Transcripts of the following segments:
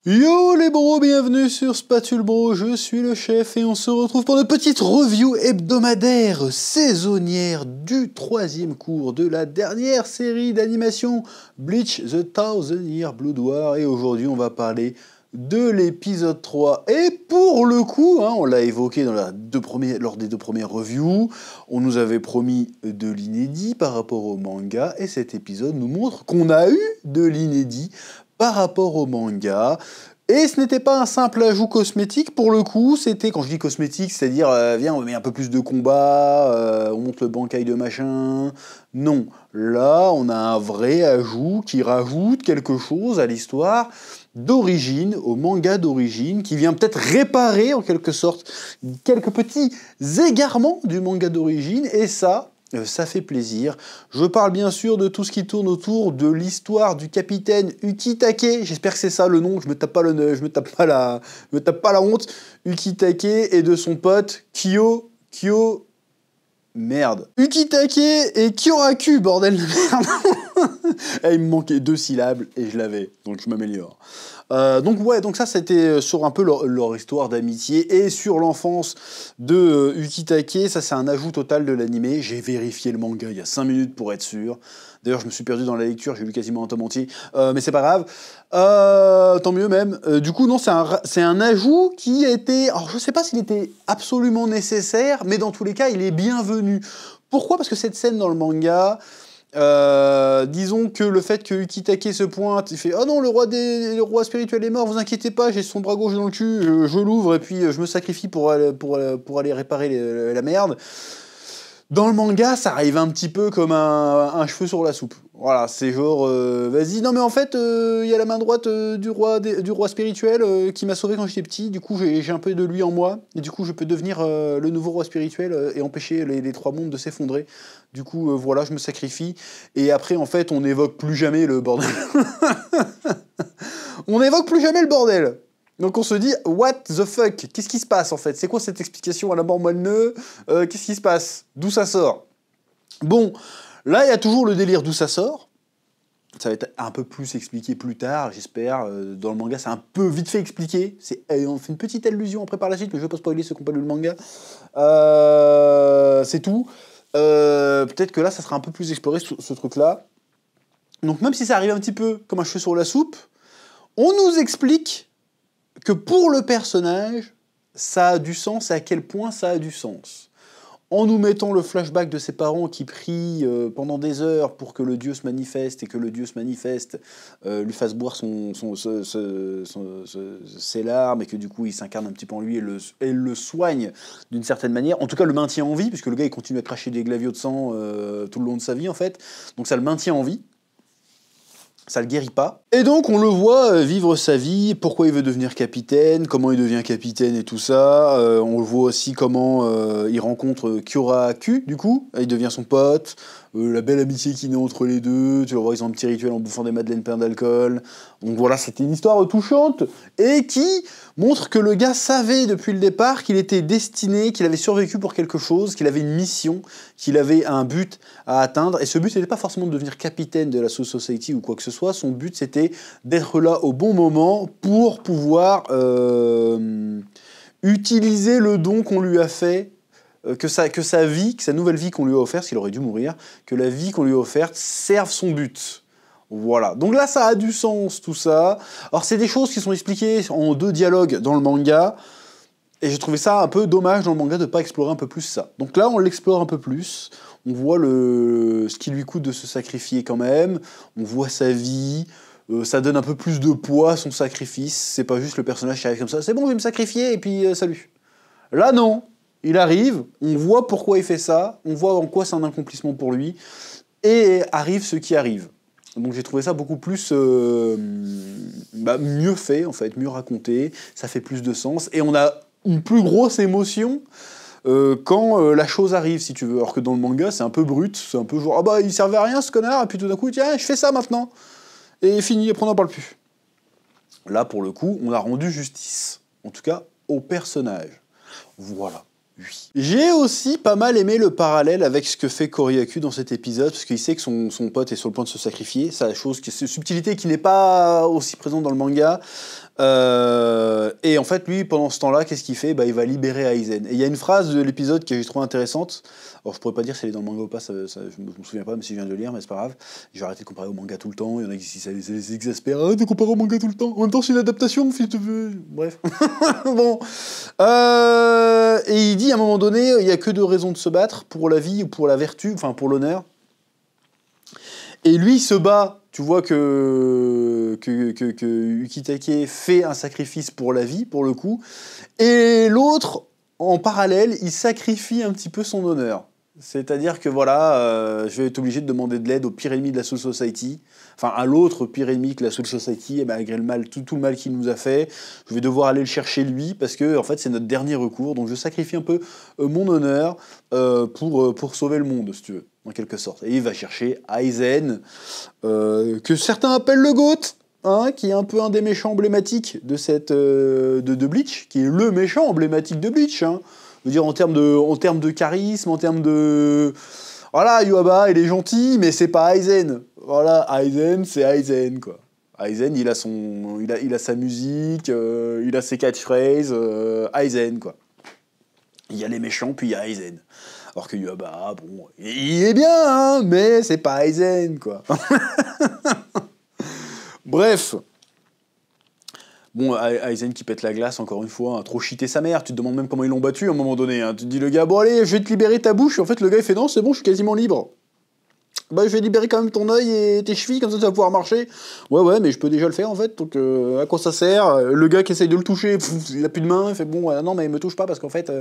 Yo les bros, bienvenue sur Spatule Bro, je suis le chef et on se retrouve pour une petite review hebdomadaire saisonnière du troisième cours de la dernière série d'animation Bleach The Thousand Year Blood War, et aujourd'hui on va parler de l'épisode 3. Et pour le coup, on l'a évoqué dans lors des deux premières reviews, on nous avait promis de l'inédit par rapport au manga, et cet épisode nous montre qu'on a eu de l'inédit par rapport au manga. Et ce n'était pas un simple ajout cosmétique, pour le coup, c'était, quand je dis cosmétique, c'est-à-dire, viens, on met un peu plus de combat, on monte le bankai de machin. Non, là, on a un vrai ajout qui rajoute quelque chose à l'histoire d'origine, au manga d'origine, qui vient peut-être réparer, en quelque sorte, quelques petits égarements du manga d'origine, et ça fait plaisir. Je parle bien sûr de tout ce qui tourne autour de l'histoire du capitaine Ukitake. J'espère que c'est ça le nom, je me tape pas la honte. Ukitake et de son pote Merde. Ukitake et Kyoraku, bordel de merde. Il me manquait 2 syllabes et je l'avais, donc je m'améliore. Donc ça c'était sur un peu leur histoire d'amitié et sur l'enfance de Ukitake. Ça c'est un ajout total de l'animé. J'ai vérifié le manga il y a 5 minutes pour être sûr. D'ailleurs je me suis perdu dans la lecture, j'ai lu quasiment un tome entier, mais c'est pas grave. Tant mieux même. Du coup non, c'est un ajout qui a été... Alors je sais pas s'il était absolument nécessaire, mais dans tous les cas il est bienvenu. Pourquoi ? Parce que cette scène dans le manga... disons que le fait que Ukitake se pointe, il fait « Oh non, le roi spirituel est mort, vous inquiétez pas, j'ai son bras gauche dans le cul, je l'ouvre et puis je me sacrifie pour aller réparer la merde ». Dans le manga, ça arrive un petit peu comme un cheveu sur la soupe. Voilà, c'est genre, vas-y, non mais en fait, il y a la main droite du roi spirituel qui m'a sauvé quand j'étais petit, du coup j'ai un peu de lui en moi, et du coup je peux devenir le nouveau roi spirituel et empêcher les 3 mondes de s'effondrer. Du coup, voilà, je me sacrifie, et après, en fait, on n'évoque plus jamais le bordel. On n'évoque plus jamais le bordel. Donc on se dit, what the fuck? Qu'est-ce qui se passe en fait? C'est quoi cette explication à la mort moelle-neu? Qu'est-ce qui se passe? D'où ça sort? Bon, là il y a toujours le délire d'où ça sort. Ça va être un peu plus expliqué plus tard, j'espère. Dans le manga, c'est un peu vite fait expliqué. On fait une petite allusion après par la suite, mais je ne vais pas spoiler ceux qui n'ont pas lu le manga. C'est tout. Peut-être que là, ça sera un peu plus exploré, ce truc-là. Donc même si ça arrive un petit peu comme un cheveu sur la soupe, on nous explique que pour le personnage, ça a du sens, et à quel point ça a du sens. En nous mettant le flashback de ses parents qui prient pendant des heures pour que le dieu se manifeste, et que le dieu se manifeste lui fasse boire ses larmes, et que du coup il s'incarne un petit peu en lui et le soigne d'une certaine manière. En tout cas, le maintient en vie, puisque le gars il continue à cracher des glavios de sang tout le long de sa vie en fait. Donc ça le maintient en vie. Ça le guérit pas. Et donc on le voit vivre sa vie, pourquoi il veut devenir capitaine, comment il devient capitaine et tout ça. On le voit aussi comment il rencontre Kyoraku, du coup, il devient son pote, la belle amitié qu'il y a entre les deux, tu le vois, ils ont un petit rituel en bouffant des madeleines pleines d'alcool. Donc voilà, c'était une histoire touchante, et qui montre que le gars savait depuis le départ qu'il était destiné, qu'il avait survécu pour quelque chose, qu'il avait une mission, qu'il avait un but à atteindre, et ce but n'était pas forcément de devenir capitaine de la Soul Society ou quoi que ce soit, son but c'était d'être là au bon moment pour pouvoir utiliser le don qu'on lui a fait, que sa vie, que sa nouvelle vie qu'on lui a offerte, parce qu'il aurait dû mourir, que la vie qu'on lui a offerte serve son but. Voilà, donc là ça a du sens tout ça. Alors c'est des choses qui sont expliquées en 2 dialogues dans le manga, et j'ai trouvé ça un peu dommage dans le manga de ne pas explorer un peu plus ça. Donc là on l'explore un peu plus, on voit ce qui lui coûte de se sacrifier quand même, on voit sa vie, ça donne un peu plus de poids à son sacrifice, c'est pas juste le personnage qui arrive comme ça, c'est bon je vais me sacrifier et puis salut. Là non, il arrive, on voit pourquoi il fait ça, on voit en quoi c'est un accomplissement pour lui, et arrive ce qui arrive. Donc j'ai trouvé ça beaucoup plus mieux fait, en fait, mieux raconté, ça fait plus de sens, et on a une plus grosse émotion quand la chose arrive, si tu veux. Alors que dans le manga, c'est un peu brut, c'est un peu genre « Ah bah, il servait à rien ce connard, et puis tout d'un coup, tiens, je fais ça maintenant !» Et fini, après on n'en parle plus. Là, pour le coup, on a rendu justice, en tout cas, au personnage. Voilà. Oui. J'ai aussi pas mal aimé le parallèle avec ce que fait Kyoraku dans cet épisode, parce qu'il sait que son pote est sur le point de se sacrifier, c'est une subtilité qui n'est pas aussi présente dans le manga, Et en fait, lui, pendant ce temps-là, qu'est-ce qu'il fait? Bah, il va libérer Aizen. Et il y a une phrase de l'épisode que j'ai trouvé intéressante. Alors, je pourrais pas dire si elle est dans le manga ou pas, je me souviens pas, mais si je viens de le lire, mais c'est pas grave. Je vais arrêter de comparer au manga tout le temps. Il y en a qui ça les exaspère. Arrête de comparer au manga tout le temps. En même temps, c'est une adaptation, fils de... Bref. Bon. Et il dit, à un moment donné, il y a que deux raisons de se battre, pour la vie ou pour la vertu, enfin, pour l'honneur. Et lui, il se bat. Tu vois que Ukitake fait un sacrifice pour la vie, pour le coup. Et l'autre, en parallèle, il sacrifie un petit peu son honneur. C'est-à-dire que voilà, je vais être obligé de demander de l'aide au pire ennemi de la Soul Society. Enfin, à l'autre pire ennemi que la Soul Society, et malgré le mal, tout le mal qu'il nous a fait, je vais devoir aller le chercher lui, parce que en fait, c'est notre dernier recours. Donc je sacrifie un peu mon honneur pour sauver le monde, si tu veux, en quelque sorte. Et il va chercher Aizen, que certains appellent le GOAT, hein, qui est un peu un des méchants emblématiques de de Bleach, qui est le méchant emblématique de Bleach, hein. Je veux dire, en termes de charisme, en termes de... Voilà, Yuaba, il est gentil, mais c'est pas Aizen. Voilà, Aizen, c'est Aizen, quoi. Aizen, il a sa musique, il a ses catchphrases, Aizen, quoi. Il y a les méchants, puis il y a Aizen. Alors que Yuaba, bon, il est bien, hein, mais c'est pas Aizen, quoi. Bref. Bon, Aizen qui pète la glace, encore une fois, hein, trop cheaté sa mère, tu te demandes même comment ils l'ont battu à un moment donné, hein. Tu te dis le gars, bon allez, je vais te libérer ta bouche, et en fait le gars il fait non, c'est bon, je suis quasiment libre. Bah je vais libérer quand même ton œil et tes chevilles, comme ça tu vas pouvoir marcher. Ouais, mais je peux déjà le faire en fait, donc à quoi ça sert? Le gars qui essaye de le toucher, il a plus de main, il fait bon, non mais il me touche pas parce qu'en fait,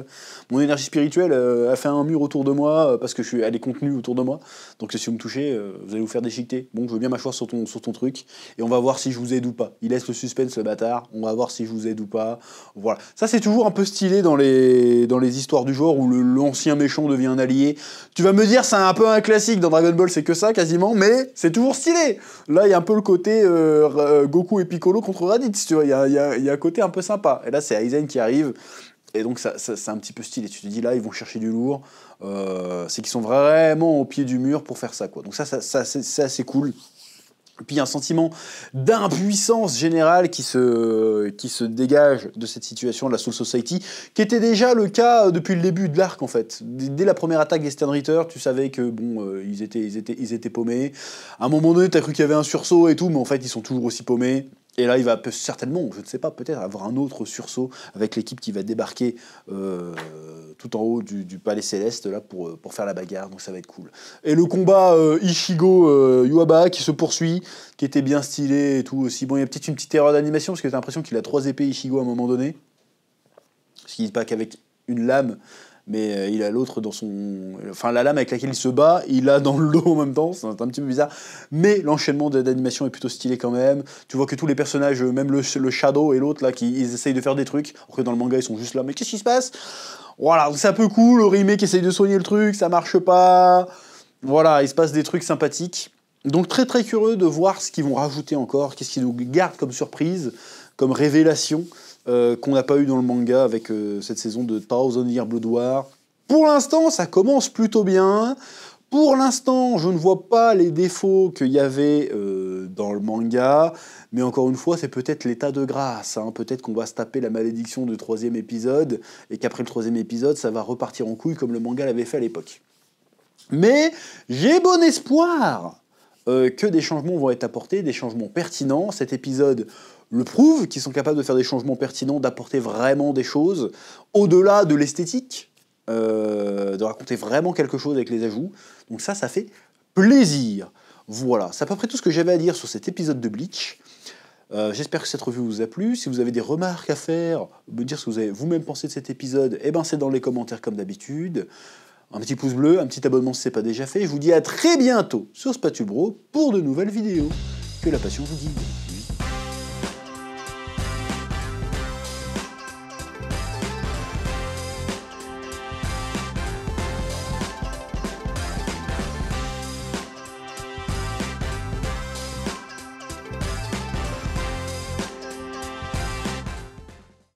mon énergie spirituelle a fait un mur autour de moi, parce que elle est contenue autour de moi, donc si vous me touchez, vous allez vous faire déchiqueter. Bon, je veux bien m'asseoir sur ton truc, et on va voir si je vous aide ou pas. Il laisse le suspense, le bâtard, on va voir si je vous aide ou pas. Voilà. Ça c'est toujours un peu stylé dans les histoires du genre où l'ancien méchant devient un allié. Tu vas me dire, c'est un peu un classique dans Dragon Ball, c'est que ça quasiment, mais c'est toujours stylé. Là, il y a un peu le côté Goku et Piccolo contre Raditz, tu vois, il y a un côté un peu sympa. Et là, c'est Aizen qui arrive, et donc ça c'est un petit peu stylé. Tu te dis, là, ils vont chercher du lourd, c'est qu'ils sont vraiment au pied du mur pour faire ça, quoi. Donc ça c'est assez cool. Et puis il y a un sentiment d'impuissance générale qui se dégage de cette situation de la Soul Society, qui était déjà le cas depuis le début de l'arc en fait. Dès la première attaque des Stern Ritter, tu savais que bon, ils étaient paumés. À un moment donné, t'as cru qu'il y avait un sursaut et tout, mais en fait ils sont toujours aussi paumés. Et là, il va certainement, je ne sais pas, peut-être avoir un autre sursaut avec l'équipe qui va débarquer tout en haut du palais céleste là pour faire la bagarre, donc ça va être cool. Et le combat Ichigo-Yuaba qui se poursuit, qui était bien stylé et tout aussi. Bon, il y a peut-être une petite erreur d'animation parce que t'as l'impression qu'il a 3 épées Ichigo à un moment donné. Parce qu'il n'est pas qu'avec une lame, mais il a l'autre dans son... Enfin, la lame avec laquelle il se bat, il a dans le dos en même temps, c'est un petit peu bizarre. Mais l'enchaînement d'animation est plutôt stylé quand même. Tu vois que tous les personnages, même le Shadow et l'autre, là, ils essayent de faire des trucs, alors que dans le manga, ils sont juste là, mais qu'est-ce qui se passe? Voilà, c'est un peu cool, le remake essaye de soigner le truc, ça marche pas. Voilà, il se passe des trucs sympathiques. Donc très très curieux de voir ce qu'ils vont rajouter encore, qu'est-ce qu'ils nous gardent comme surprise, comme révélation, qu'on n'a pas eu dans le manga avec cette saison de Thousand Year Blood War. Pour l'instant, ça commence plutôt bien. Pour l'instant, je ne vois pas les défauts qu'il y avait dans le manga, mais encore une fois, c'est peut-être l'état de grâce, hein. Peut-être qu'on va se taper la malédiction du 3e épisode, et qu'après le 3e épisode, ça va repartir en couille comme le manga l'avait fait à l'époque. Mais j'ai bon espoir que des changements vont être apportés, des changements pertinents. Cet épisode le prouve, qu'ils sont capables de faire des changements pertinents, d'apporter vraiment des choses, au-delà de l'esthétique, de raconter vraiment quelque chose avec les ajouts. Donc ça fait plaisir. Voilà, c'est à peu près tout ce que j'avais à dire sur cet épisode de Bleach. J'espère que cette revue vous a plu. Si vous avez des remarques à faire, me dire ce que vous avez vous-même pensé de cet épisode, eh ben c'est dans les commentaires comme d'habitude. Un petit pouce bleu, un petit abonnement si ce n'est pas déjà fait. Je vous dis à très bientôt sur Spatule Bro pour de nouvelles vidéos. Que la passion vous guide.